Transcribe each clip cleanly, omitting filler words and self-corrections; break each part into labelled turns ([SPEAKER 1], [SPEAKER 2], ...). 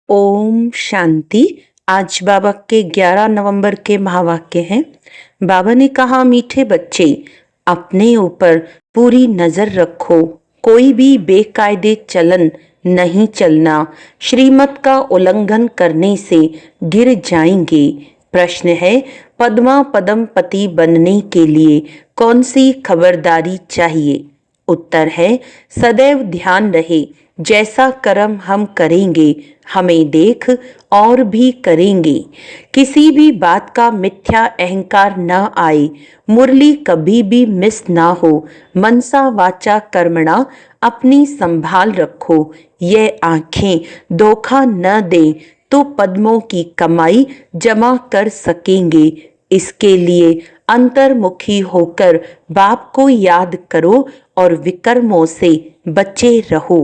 [SPEAKER 1] ओम शांति। आज बाबा के 11 नवंबर के महावाक्य हैं। बाबा ने कहा, मीठे बच्चे, अपने ऊपर पूरी नजर रखो, कोई भी बेकायदे चलन नहीं चलना। श्रीमत का उल्लंघन करने से गिर जाएंगे। प्रश्न है, पद्मा पदम पति बनने के लिए कौन सी खबरदारी चाहिए? उत्तर है, सदैव ध्यान रहे, जैसा कर्म हम करेंगे हमें देख और भी करेंगे। किसी भी बात का मिथ्या अहंकार न आए, मुरली कभी भी मिस ना हो। मनसा वाचा कर्मणा अपनी संभाल रखो। यह आंखें धोखा न दें तो पद्मों की कमाई जमा कर सकेंगे। इसके लिए अंतर्मुखी होकर बाप को याद करो और विकर्मों से बचे रहो।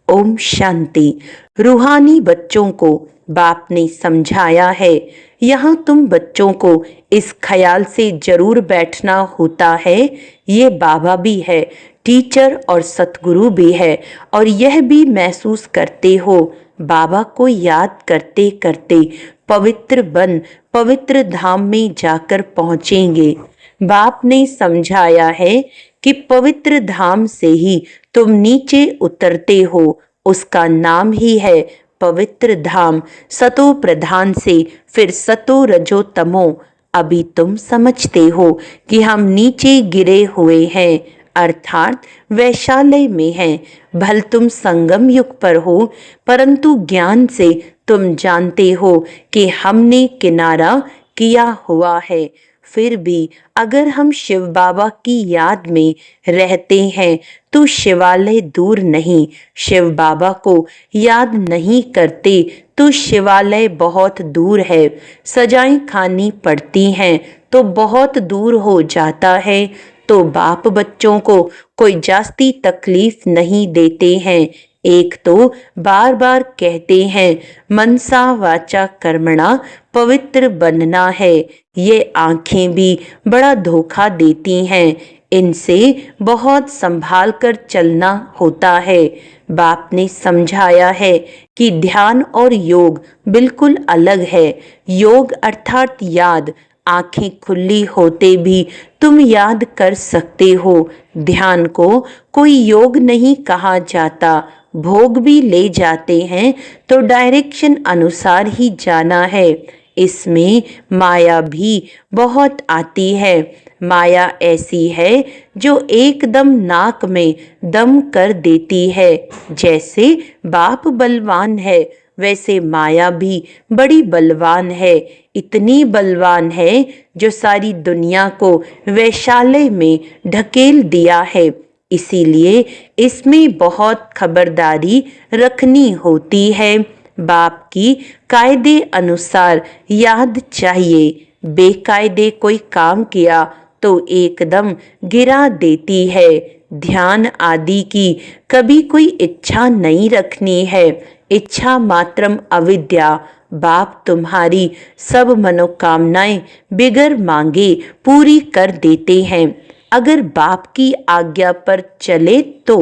[SPEAKER 1] ओम शांति। रूहानी बच्चों को बाप ने समझाया है। यहाँ तुम बच्चों को इस ख्याल से जरूर बैठना होता है, ये बाबा भी है, टीचर और सतगुरु भी है, और यह भी महसूस करते हो बाबा को याद करते करते पवित्र बन पवित्र धाम में जाकर पहुंचेंगे। बाप ने समझाया है कि पवित्र धाम से ही तुम नीचे उतरते हो, उसका नाम ही है पवित्र धाम। सतो प्रधान से फिर सतो रजो तमो। अभी तुम समझते हो कि हम नीचे गिरे हुए हैं, अर्थात वैशाल्य में हैं। भल तुम संगम युग पर हो, परंतु ज्ञान से तुम जानते हो कि हमने किनारा किया हुआ है। फिर भी अगर हम शिव बाबा की याद में रहते हैं तो शिवालय दूर नहीं। शिव बाबा को याद नहीं करते तो शिवालय बहुत दूर है। सजाएं खानी पड़ती हैं तो बहुत दूर हो जाता है। तो बाप बच्चों को कोई जास्ती तकलीफ नहीं देते हैं। एक तो बार बार कहते हैं मनसा वाचा कर्मणा पवित्र बनना है। ये आंखें भी बड़ा धोखा देती हैं, इनसे बहुत संभाल कर चलना होता है। बाप ने समझाया है कि ध्यान और योग बिल्कुल अलग है। योग अर्थात याद, आंखें खुली होते भी तुम याद कर सकते हो। ध्यान को कोई योग नहीं कहा जाता। भोग भी ले जाते हैं तो डायरेक्शन अनुसार ही जाना है। इसमें माया भी बहुत आती है। माया ऐसी है जो एकदम नाक में दम कर देती है। जैसे बाप बलवान है, वैसे माया भी बड़ी बलवान है। इतनी बलवान है जो सारी दुनिया को वैशाल्य में ढकेल दिया है। इसीलिए इसमें बहुत खबरदारी रखनी होती है। बाप की कायदे अनुसार याद चाहिए। बेकायदे कोई काम किया तो एकदम गिरा देती है। ध्यान आदि की कभी कोई इच्छा नहीं रखनी है। इच्छा मात्रम अविद्या। बाप तुम्हारी सब मनोकामनाएं बिगर मांगे पूरी कर देते हैं, अगर बाप की आज्ञा पर चले तो।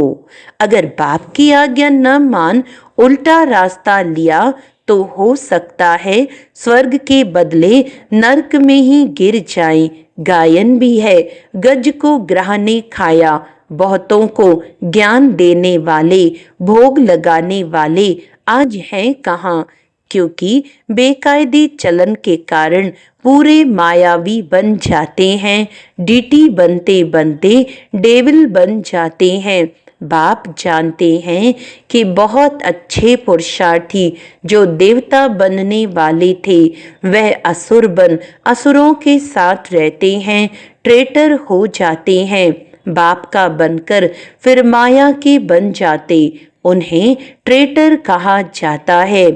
[SPEAKER 1] अगर बाप की आज्ञा न मान उल्टा रास्ता लिया तो हो सकता है स्वर्ग के बदले नरक में ही गिर जाए। गायन भी है, गज को ग्रह ने खाया। बहुतों को ज्ञान देने वाले, भोग लगाने वाले आज हैं कहाँ? क्योंकि बेकायदे चलन के कारण पूरे मायावी बन जाते हैं। डीटी बनते बनते डेविल बन जाते हैं। बाप जानते हैं कि बहुत अच्छे पुरुषार्थी जो देवता बनने वाले थे वह असुर बन असुरों के साथ रहते हैं, ट्रेटर हो जाते हैं। बाप का बनकर फिर माया के बन जाते, उन्हें ट्रेटर कहा जाता है।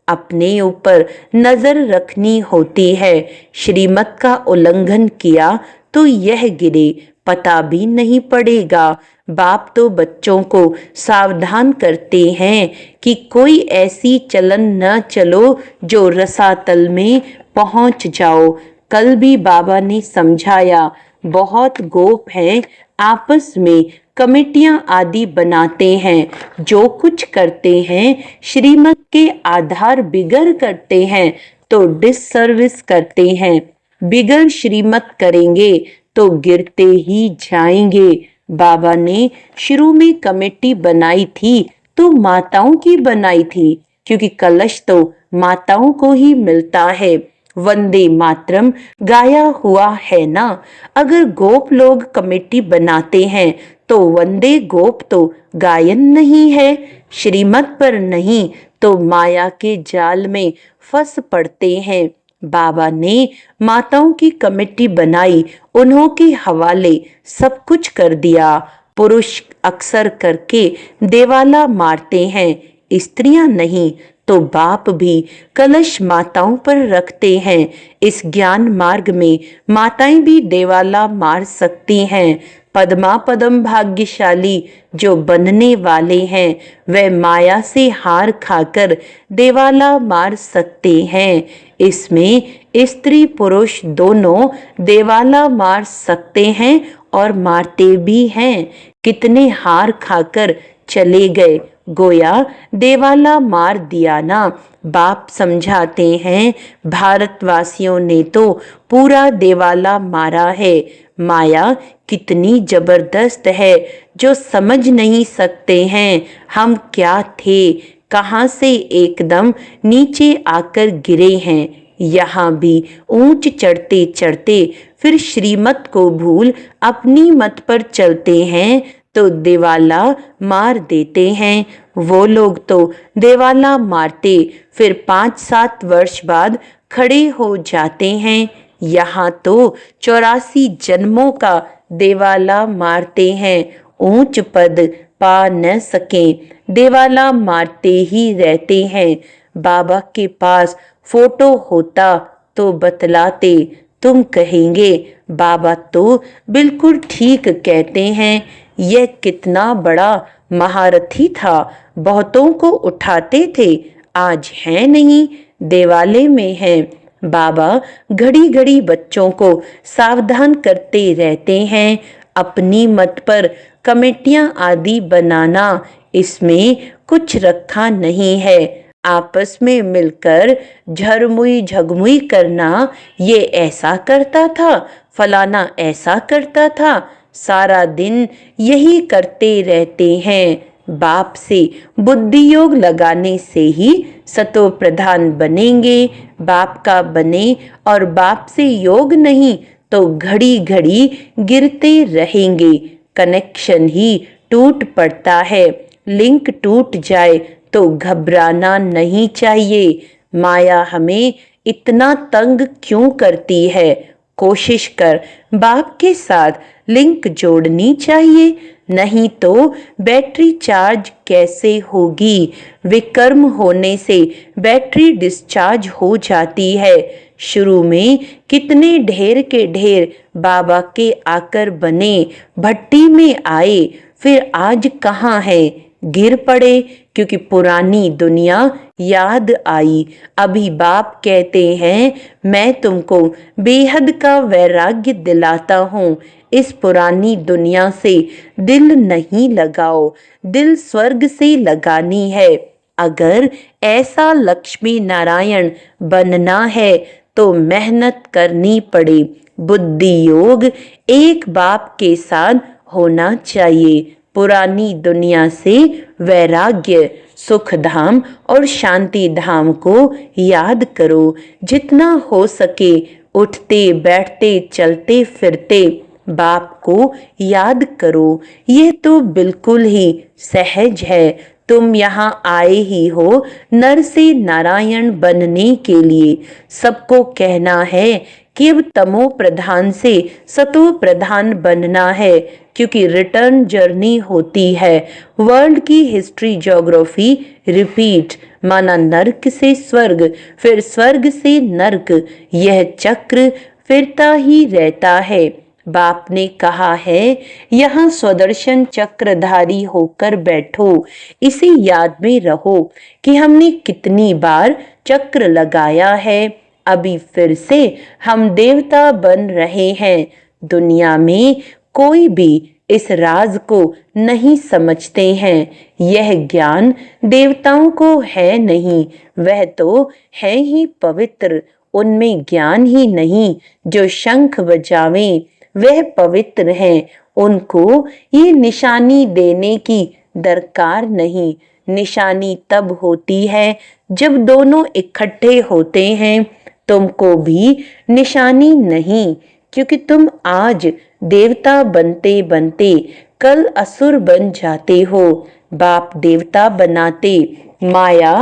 [SPEAKER 1] अपने ऊपर नजर रखनी होती है। श्रीमत का उल्लंघन किया तो यह गिरे, पता भी नहीं पड़ेगा। बाप तो बच्चों को सावधान करते हैं कि कोई ऐसी चलन न चलो जो रसातल में पहुंच जाओ। कल भी बाबा ने समझाया, बहुत गोप हैं आपस में कमेटियां आदि बनाते हैं, जो कुछ करते हैं श्रीमत के आधार बिगड़ करते हैं तो डिससर्विस करते हैं। बिगड़ श्रीमत करेंगे तो गिरते ही जाएंगे। बाबा ने शुरू में कमेटी बनाई थी तो माताओं की बनाई थी, क्योंकि कलश तो माताओं को ही मिलता है। वंदे मातरम गाया हुआ है ना। अगर गोप लोग कमेटी बनाते हैं तो वंदे गोप तो गायन नहीं है। श्रीमत पर नहीं तो माया के जाल में फंस पड़ते हैं। बाबा ने माताओं की कमेटी बनाई, उन्हों के हवाले सब कुछ कर दिया। पुरुष अक्सर करके देवाला मारते हैं, स्त्रियां नहीं। तो बाप भी कलश माताओं पर रखते हैं। इस ज्ञान मार्ग में माताएं भी देवाला मार सकती हैं। पद्मा पदम भाग्यशाली जो बनने वाले हैं वे माया से हार खाकर देवाला मार सकते हैं। इसमें स्त्री पुरुष दोनों देवाला मार सकते हैं और मारते भी हैं। कितने हार खाकर चले गए, गोया देवाला मार दिया ना। बाप समझाते हैं भारतवासियों ने तो पूरा देवाला मारा है। माया कितनी जबरदस्त है जो समझ नहीं सकते हैं हम क्या थे, कहां से एकदम नीचे आकर गिरे हैं। यहाँ भी ऊंच चढ़ते चढ़ते फिर श्रीमत को भूल अपनी मत पर चलते हैं तो देवाला मार देते हैं। वो लोग तो देवाला मारते फिर 5-7 वर्ष बाद खड़े हो जाते हैं। यहाँ तो 84 जन्मों का देवाला मारते हैं, ऊंच पद पा न सके देवाला मारते ही रहते हैं। बाबा के पास फोटो होता तो बतलाते, तुम कहेंगे बाबा तो बिल्कुल ठीक कहते हैं। यह कितना बड़ा महारथी था, बहुतों को उठाते थे, आज है नहीं, देवाले में है। बाबा घड़ी घड़ी बच्चों को सावधान करते रहते हैं। अपनी मत पर कमेटियां आदि बनाना, इसमें कुछ रखा नहीं है। आपस में मिलकर झरमुई झगमुई करना, ये ऐसा करता था, फलाना ऐसा करता था, सारा दिन यही करते रहते हैं। बाप से बुद्धि योग लगाने से ही सतो प्रधान बनेंगे। बाप का बने और बाप से योग नहीं तो घड़ी घड़ी गिरते रहेंगे। कनेक्शन ही टूट पड़ता है, लिंक टूट जाए तो घबराना नहीं चाहिए। माया हमें इतना तंग क्यों करती है? कोशिश कर बाप के साथ लिंक जोड़नी चाहिए, नहीं तो बैटरी चार्ज कैसे होगी? विकर्म होने से बैटरी डिस्चार्ज हो जाती है। शुरू में कितने ढेर के ढेर बाबा के आकर बने, भट्टी में आए, फिर आज कहाँ है? गिर पड़े क्योंकि पुरानी दुनिया याद आई। अभी बाप कहते हैं मैं तुमको बेहद का वैराग्य दिलाता हूँ। इस पुरानी दुनिया से दिल नहीं लगाओ, दिल स्वर्ग से लगानी है। अगर ऐसा लक्ष्मी नारायण बनना है तो मेहनत करनी पड़े। बुद्धि योग एक बाप के साथ होना चाहिए। पुरानी दुनिया से वैराग्य, सुख धाम और शांति धाम को याद करो। जितना हो सके उठते बैठते चलते फिरते बाप को याद करो। यह तो बिल्कुल ही सहज है। तुम यहाँ आए ही हो नर से नारायण बनने के लिए। सबको कहना है कि अब तमो प्रधान से सतो प्रधान बनना है, क्योंकि रिटर्न जर्नी होती है। वर्ल्ड की हिस्ट्री ज्योग्राफी रिपीट, माना नर्क से स्वर्ग, फिर स्वर्ग से नर्क, यह चक्र फिरता ही रहता है। बाप ने कहा है यहाँ स्वदर्शन चक्रधारी होकर बैठो। इसी याद में रहो कि हमने कितनी बार चक्र लगाया है। अभी फिर से हम देवता बन रहे हैं। दुनिया में कोई भी इस राज को नहीं समझते हैं। यह ज्ञान देवताओं को है नहीं, वह तो है ही पवित्र। उनमें ज्ञान ही नहीं। जो शंख बजावें वह पवित्र हैं। उनको ये निशानी देने की दरकार नहीं। निशानी तब होती है जब दोनों इकट्ठे होते हैं। तुमको भी निशानी नहीं, क्योंकि तुम आज देवता बनते बनते कल असुर बन जाते हो। बाप देवता बनाते, माया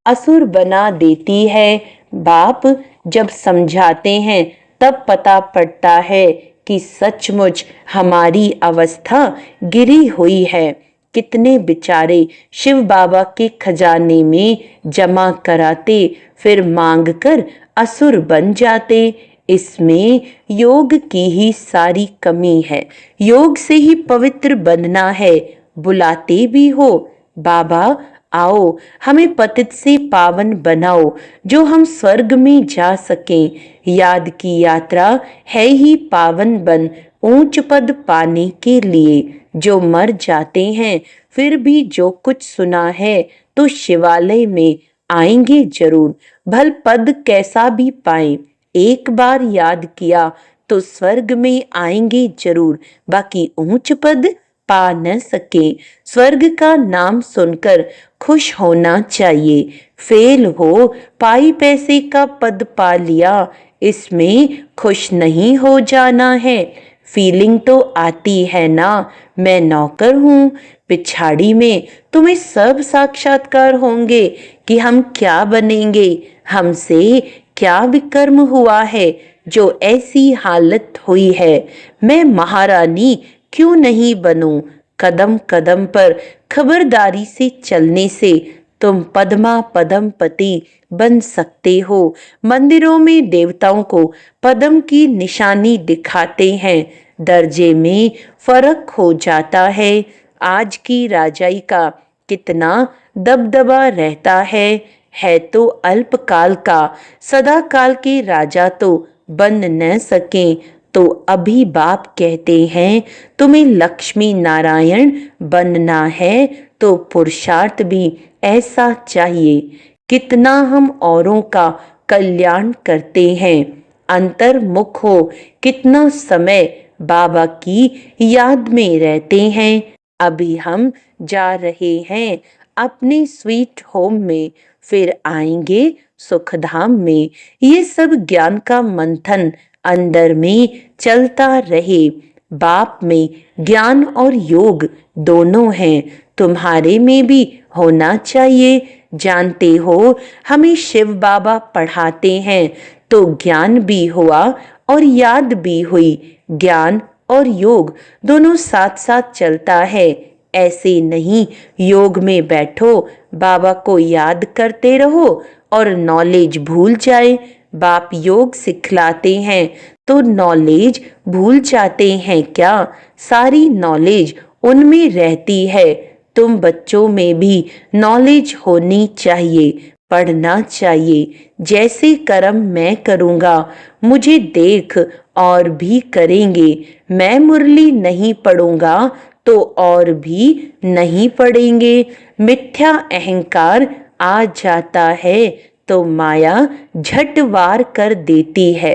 [SPEAKER 1] असुर बना देती है। बाप जब समझाते हैं तब पता पड़ता है कि सचमुच हमारी अवस्था गिरी हुई है। कितने बेचारे शिव बाबा के खजाने में जमा कराते, फिर मांग कर असुर बन जाते। इसमें योग की ही सारी कमी है। योग से ही पवित्र बनना है। बुलाते भी हो, बाबा आओ हमें पतित से पावन बनाओ, जो हम स्वर्ग में जा सकें। याद की यात्रा है ही पावन बन ऊंच पद पाने के लिए। जो मर जाते हैं फिर भी जो कुछ सुना है तो शिवालय में आएंगे जरूर, भल पद कैसा भी पाए। एक बार याद किया तो स्वर्ग में आएंगे जरूर, बाकी ऊंच पद पा न सके। स्वर्ग का नाम सुनकर खुश होना चाहिए। फेल हो पाई पैसे का पद पा लिया, इसमें खुश नहीं हो जाना है। फीलिंग तो आती है ना, मैं नौकर हूँ। पिछाड़ी में तुम्हें सब साक्षात्कार होंगे कि हम क्या बनेंगे, हमसे क्या विकर्म हुआ है जो ऐसी हालत हुई है। मैं महारानी क्यों नहीं बनूं। कदम कदम पर खबरदारी से चलने से तुम पद्मा पद्मपति बन सकते हो। मंदिरों में देवताओं को पद्म की निशानी दिखाते हैं, दर्जे में फर्क हो जाता है। आज की राजाई का कितना दबदबा रहता है तो अल्पकाल का। सदा काल के राजा तो बन न सके। तो अभी बाप कहते हैं तुम्हें लक्ष्मी नारायण बनना है तो पुरुषार्थ भी ऐसा चाहिए। कितना हम औरों का कल्याण करते हैं, अंतर्मुख हो कितना समय बाबा की याद में रहते हैं। अभी हम जा रहे हैं अपने स्वीट होम में, फिर आएंगे सुखधाम में। ये सब ज्ञान का मंथन अंदर में चलता रहे। बाप में ज्ञान और योग दोनों हैं, तुम्हारे में भी होना चाहिए। जानते हो हमें शिव बाबा पढ़ाते हैं तो ज्ञान भी हुआ और याद भी हुई। ज्ञान और योग दोनों साथ साथ चलता है। ऐसे नहीं योग में बैठो बाबा को याद करते रहो और नॉलेज भूल जाए। बाप योग सिखलाते हैं तो नॉलेज भूल जाते हैं क्या? सारी नॉलेज उनमें रहती है। तुम बच्चों में भी नॉलेज होनी चाहिए, पढ़ना चाहिए। जैसे कर्म मैं करूँगा मुझे देख और भी करेंगे। मैं मुरली नहीं पढ़ूंगा तो और भी नहीं पढ़ेंगे। मिथ्या अहंकार आ जाता है तो माया झट वार कर देती है।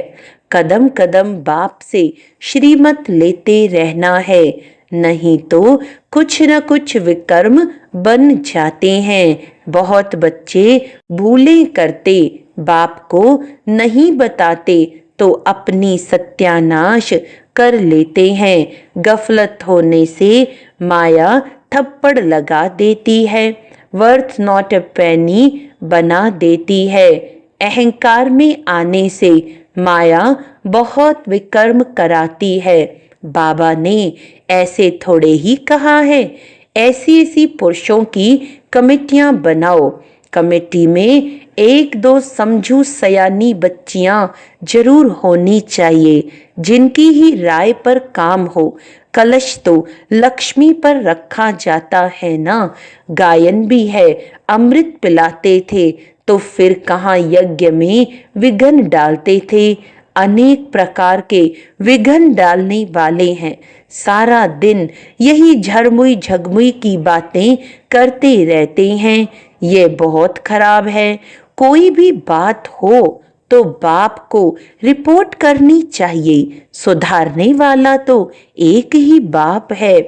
[SPEAKER 1] कदम कदम बाप से श्रीमत लेते रहना है, नहीं तो कुछ न कुछ विकर्म बन जाते हैं। बहुत बच्चे भूलें करते, बाप को नहीं बताते तो अपनी सत्यानाश कर लेते हैं। गफलत होने से माया थप्पड़ लगा देती है, वर्थ नॉट ए पेनी बना देती है। अहंकार में आने से माया बहुत विकर्म कराती है। बाबा ने ऐसे थोड़े ही कहा है। ऐसी ऐसी पुरुषों की कमेटियां बनाओ। कमेटी में एक दो समझू सयानी बच्चियां जरूर होनी चाहिए, जिनकी ही राय पर काम हो। कलश तो लक्ष्मी पर रखा जाता है ना। गायन भी है, अमृत पिलाते थे तो फिर कहाँ यज्ञ में विघ्न डालते थे। अनेक प्रकार के विघ्न डालने वाले हैं। सारा दिन यही झरमुई झगमुई की बातें करते रहते हैं। ये बहुत खराब है। कोई भी बात हो तो बाप को रिपोर्ट करनी चाहिए। सुधारने वाला तो एक ही बाप है।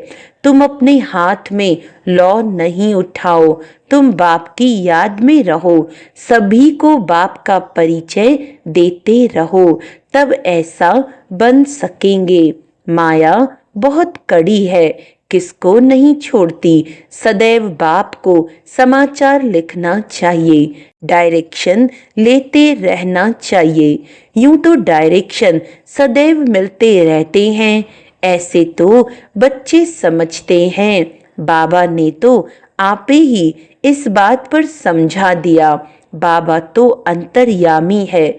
[SPEAKER 1] तुम अपने हाथ में लौ नहीं उठाओ, तुम बाप की याद में रहो, सभी को बाप का परिचय देते रहो, तब ऐसा बन सकेंगे। माया बहुत कड़ी है, किसको नहीं छोड़ती। सदैव बाप को समाचार लिखना चाहिए, डायरेक्शन लेते रहना चाहिए। यूं तो डायरेक्शन सदैव मिलते रहते हैं, ऐसे तो बच्चे समझते हैं। बाबा ने तो आपे ही इस बात पर समझा दिया। बाबा तो अंतर्यामी है।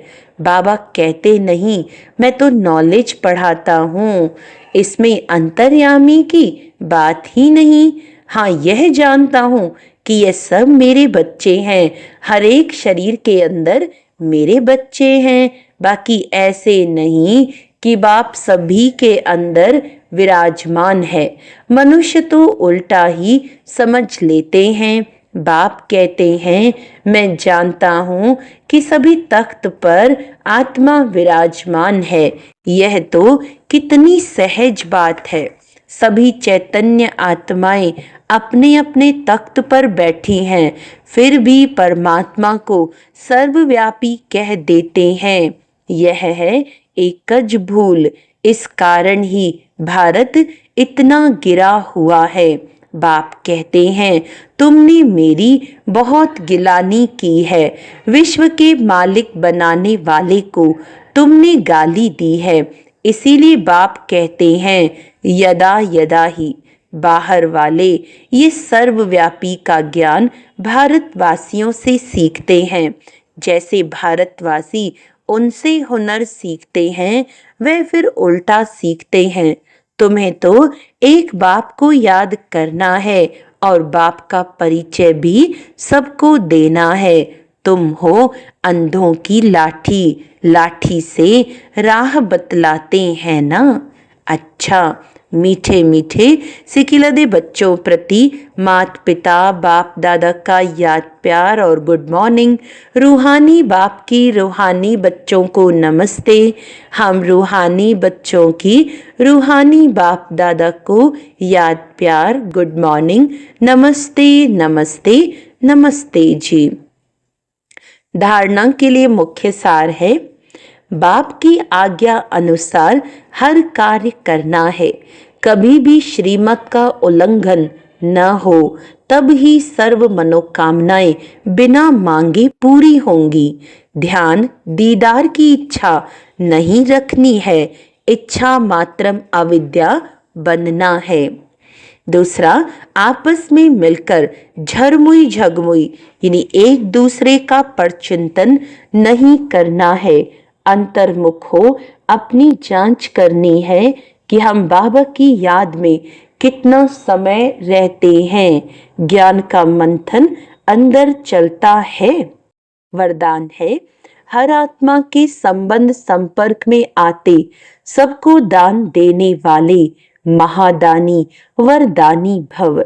[SPEAKER 1] बाबा कहते नहीं मैं तो नॉलेज पढ़ाता हूँ, इसमें अंतर्यामी की बात ही नहीं। हाँ, यह जानता हूँ कि ये सब मेरे बच्चे हैं, हर एक शरीर के अंदर मेरे बच्चे हैं। बाकी ऐसे नहीं कि बाप सभी के अंदर विराजमान है। मनुष्य तो उल्टा ही समझ लेते हैं। बाप कहते हैं मैं जानता हूँ कि सभी तख्त पर आत्मा विराजमान है। यह तो कितनी सहज बात है। सभी चैतन्य आत्माएं अपने अपने तख्त पर बैठी हैं, फिर भी परमात्मा को सर्वव्यापी कह देते हैं। यह है एकज भूल। इस कारण ही भारत इतना गिरा हुआ है। बाप कहते हैं तुमने मेरी बहुत गिलानी की है। विश्व के मालिक बनाने वाले को तुमने गाली दी है। इसीलिए बाप कहते हैं यदा यदा ही। बाहर वाले ये सर्वव्यापी का ज्ञान भारतवासियों से सीखते हैं। जैसे भारतवासी उनसे हुनर सीखते हैं, वे फिर उल्टा सीखते हैं। तुम्हें तो एक बाप को याद करना है और बाप का परिचय भी सबको देना है। तुम हो अंधों की लाठी, लाठी से राह बतलाते हैं ना। अच्छा, मीठे मीठे सिकिलदे बच्चों प्रति माता पिता बाप दादा का याद प्यार और गुड मॉर्निंग। रूहानी बाप की रूहानी बच्चों को नमस्ते। हम रूहानी बच्चों की रूहानी बाप दादा को याद प्यार गुड मॉर्निंग, नमस्ते नमस्ते नमस्ते जी। धारणा के लिए मुख्य सार है, बाप की आज्ञा अनुसार हर कार्य करना है। कभी भी श्रीमत का उल्लंघन न हो, तब ही सर्व मनोकामनाएं बिना मांगे पूरी होंगी। ध्यान दीदार की इच्छा नहीं रखनी है, इच्छा मात्रम अविद्या बनना है। दूसरा, आपस में मिलकर झरमुई झगमुई यानी एक दूसरे का परचिंतन नहीं करना है। अंतर्मुख हो अपनी जांच करनी है कि हम बाबा की याद में कितना समय रहते हैं। ज्ञान का मंथन अंदर चलता है। वरदान है, हर आत्मा के संबंध संपर्क में आते सबको दान देने वाले महादानी वरदानी भव।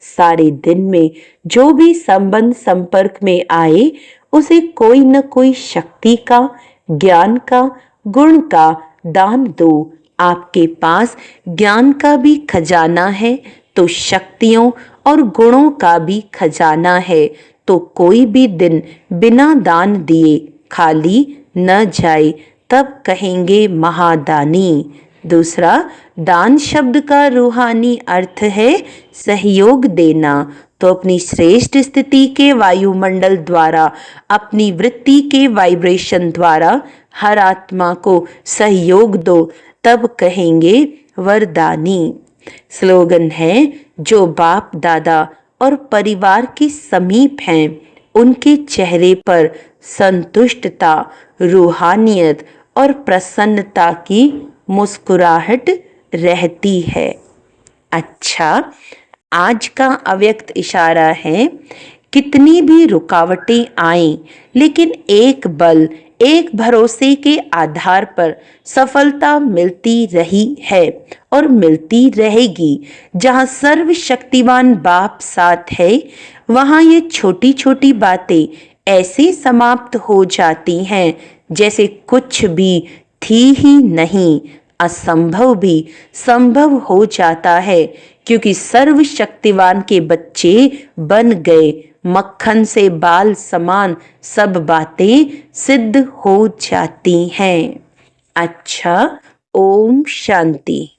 [SPEAKER 1] सारे दिन में जो भी संबंध संपर्क में आए उसे कोई न कोई शक्ति का, ज्ञान का, गुण का दान दो। आपके पास ज्ञान का भी खजाना है तो शक्तियों और गुणों का भी खजाना है, तो कोई भी दिन बिना दान दिए खाली न जाए, तब कहेंगे महादानी। दूसरा, दान शब्द का रूहानी अर्थ है सहयोग देना। तो अपनी श्रेष्ठ स्थिति के वायुमंडल द्वारा, अपनी वृत्ति के वाइब्रेशन द्वारा हर आत्मा को सहयोग दो, तब कहेंगे वरदानी। स्लोगन है, जो बाप दादा और परिवार के समीप हैं उनके चेहरे पर संतुष्टता, रूहानियत और प्रसन्नता की मुस्कुराहट रहती है। अच्छा, आज का अव्यक्त इशारा है, कितनी भी रुकावटें आएं लेकिन एक बल, एक भरोसे के आधार पर सफलता मिलती रही है और मिलती रहेगी। जहाँ सर्वशक्तिवान बाप साथ है, वहाँ ये छोटी छोटी बातें ऐसे समाप्त हो जाती हैं जैसे कुछ भी थी ही नहीं। असंभव भी संभव हो जाता है, क्योंकि सर्वशक्तिवान के बच्चे बन गए। मक्खन से बाल समान सब बातें सिद्ध हो जाती हैं। अच्छा, ओम शांति।